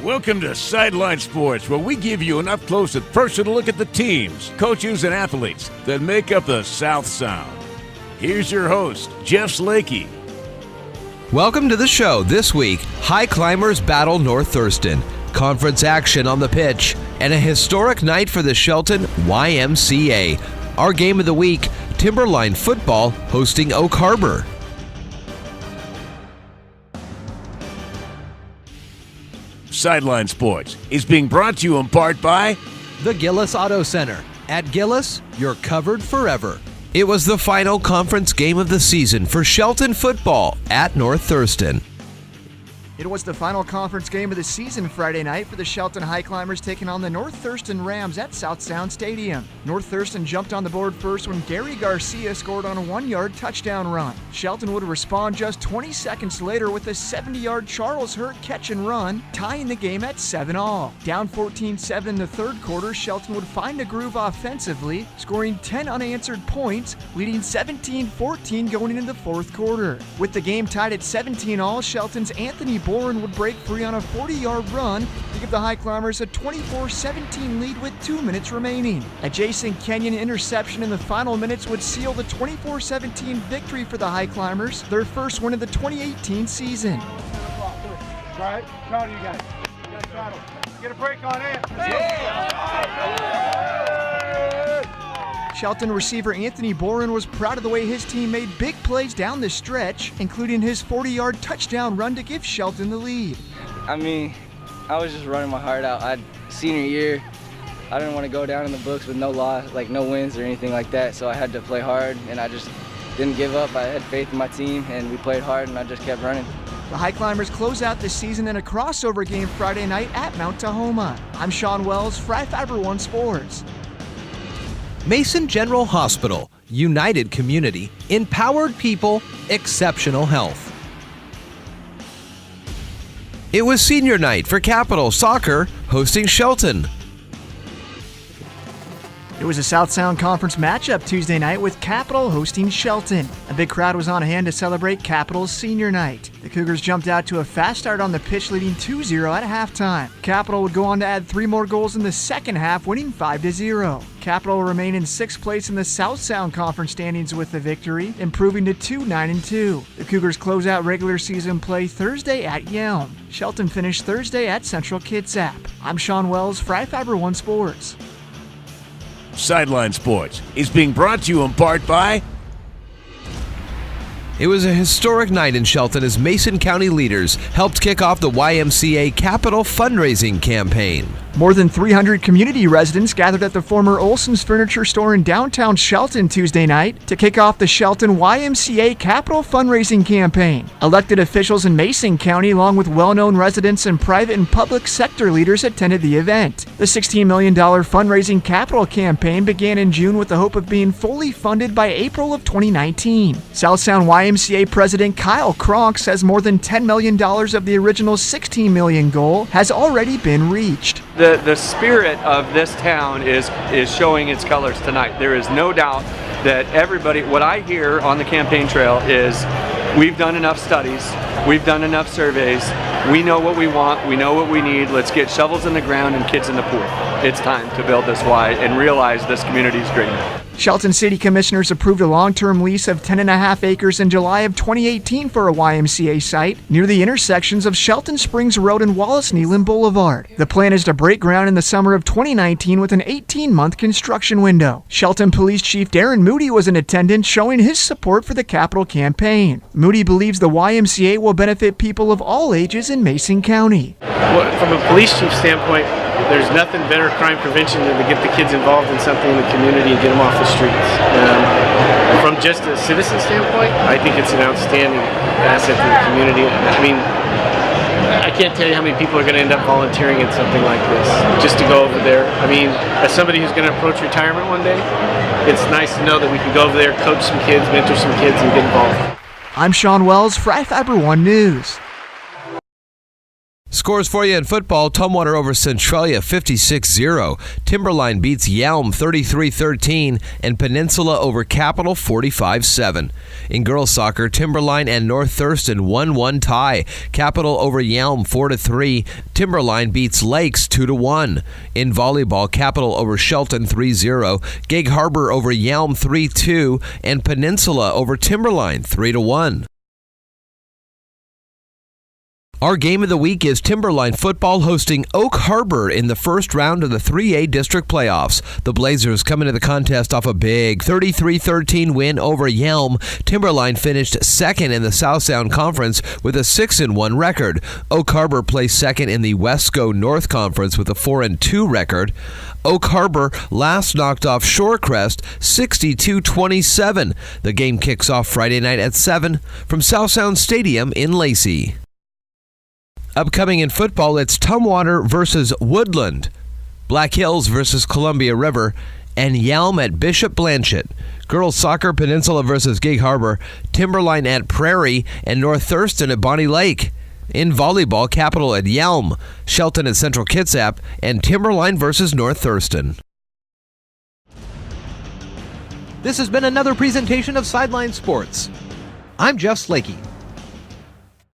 Welcome to Sideline Sports, where we give you an up-close and personal look at the teams, coaches, and athletes that make up the South Sound. Here's your host, Jeff Slakey. Welcome to the show. This week, High Climbers battle North Thurston, conference action on the pitch, and a historic night for the Shelton YMCA. Our game of the week, Timberline football hosting Oak Harbor. Sideline Sports is being brought to you in part by The Gillis Auto Center. At Gillis, you're covered forever. It was the final conference game of the season for Shelton football at North Thurston. It was the final conference game of the season Friday night for the Shelton High Climbers taking on the North Thurston Rams at South Sound Stadium. North Thurston jumped on the board first when Gary Garcia scored on a 1-yard touchdown run. Shelton would respond just 20 seconds later with a 70-yard Charles Hurt catch and run, tying the game at 7-all. Down 14-7 in the third quarter, Shelton would find a groove offensively, scoring 10 unanswered points, leading 17-14 going into the fourth quarter. With the game tied at 17-all, Shelton's Anthony Boren would break free on a 40-yard run to give the High Climbers a 24-17 lead with 2 minutes remaining. A Jason Kenyon interception in the final minutes would seal the 24-17 victory for the High Climbers, their first win of the 2018 season. All right, proud of you guys. You guys battle. Get a break on it. Shelton receiver Anthony Boren was proud of the way his team made big plays down the stretch, including his 40-yard touchdown run to give Shelton the lead. I was just running my heart out. Senior year, I didn't want to go down in the books with no loss, like no wins or anything like that, so I had to play hard, and I just didn't give up. I had faith in my team, and we played hard, and I just kept running. The High Climbers close out the season in a crossover game Friday night at Mount Tahoma. I'm Sean Wells for iFIBER 1 Sports. Mason General Hospital, united community, empowered people, exceptional health. It was senior night for Capital Soccer hosting Shelton. It was a South Sound Conference matchup Tuesday night with Capital hosting Shelton. A big crowd was on hand to celebrate Capital's senior night. The Cougars jumped out to a fast start on the pitch, leading 2-0 at halftime. Capital would go on to add 3 more goals in the second half, winning 5-0. Capital will remain in 6th place in the South Sound Conference standings with the victory, improving to 2-9-2. The Cougars close out regular season play Thursday at Yelm. Shelton finished Thursday at Central Kitsap. I'm Sean Wells for iFIBER 1 Sports. Sideline Sports is being brought to you in part by It was a historic night in Shelton as Mason County leaders helped kick off the YMCA Capital fundraising campaign. More than 300 community residents gathered at the former Olson's Furniture Store in downtown Shelton Tuesday night to kick off the Shelton YMCA Capital fundraising campaign. Elected officials in Mason County, along with well-known residents and private and public sector leaders, attended the event. The $16 million fundraising capital campaign began in June with the hope of being fully funded by April of 2019. South Sound YMCA President Kyle Kronk says more than $10 million of the original $16 million goal has already been reached. The spirit of this town is showing its colors tonight. There is no doubt that everybody, what I hear on the campaign trail is we've done enough studies, we've done enough surveys, we know what we want, we know what we need, let's get shovels in the ground and kids in the pool. It's time to build this Y and realize this community's dream. Shelton City Commissioners approved a long-term lease of 10.5 acres in July of 2018 for a YMCA site near the intersections of Shelton Springs Road and Wallace Nealon Boulevard. The plan is to break ground in the summer of 2019 with an 18-month construction window. Shelton Police Chief Darren Moody was in attendance, showing his support for the Capital campaign. Moody believes the YMCA will benefit people of all ages in Mason County. Well, from a police chief standpoint, there's nothing better crime prevention than to get the kids involved in something in the community and get them off the streets. From just a citizen standpoint, I think it's an outstanding asset to the community. I mean, I can't tell you how many people are going to end up volunteering in something like this, just to go over there. I mean, as somebody who's going to approach retirement one day, it's nice to know that we can go over there, coach some kids, mentor some kids, and get involved. I'm Sean Wells for iFIBER 1 News. Scores for you in football: Tumwater over Centralia 56-0. Timberline beats Yelm 33-13, and Peninsula over Capital 45-7. In girls soccer, Timberline and North Thurston 1-1 tie. Capital over Yelm 4-3. Timberline beats Lakes 2-1. In volleyball, Capital over Shelton 3-0. Gig Harbor over Yelm 3-2, and Peninsula over Timberline 3-1. Our game of the week is Timberline football hosting Oak Harbor in the first round of the 3A district playoffs. The Blazers come into the contest off a big 33-13 win over Yelm. Timberline finished second in the South Sound Conference with a 6-1 record. Oak Harbor placed second in the Wesco North Conference with a 4-2 record. Oak Harbor last knocked off Shorecrest 62-27. The game kicks off Friday night at 7 from South Sound Stadium in Lacey. Upcoming in football, it's Tumwater versus Woodland, Black Hills versus Columbia River, and Yelm at Bishop Blanchett. Girls soccer, Peninsula versus Gig Harbor, Timberline at Prairie, and North Thurston at Bonnie Lake. In volleyball, Capital at Yelm, Shelton at Central Kitsap, and Timberline versus North Thurston. This has been another presentation of Sideline Sports. I'm Jeff Slakey.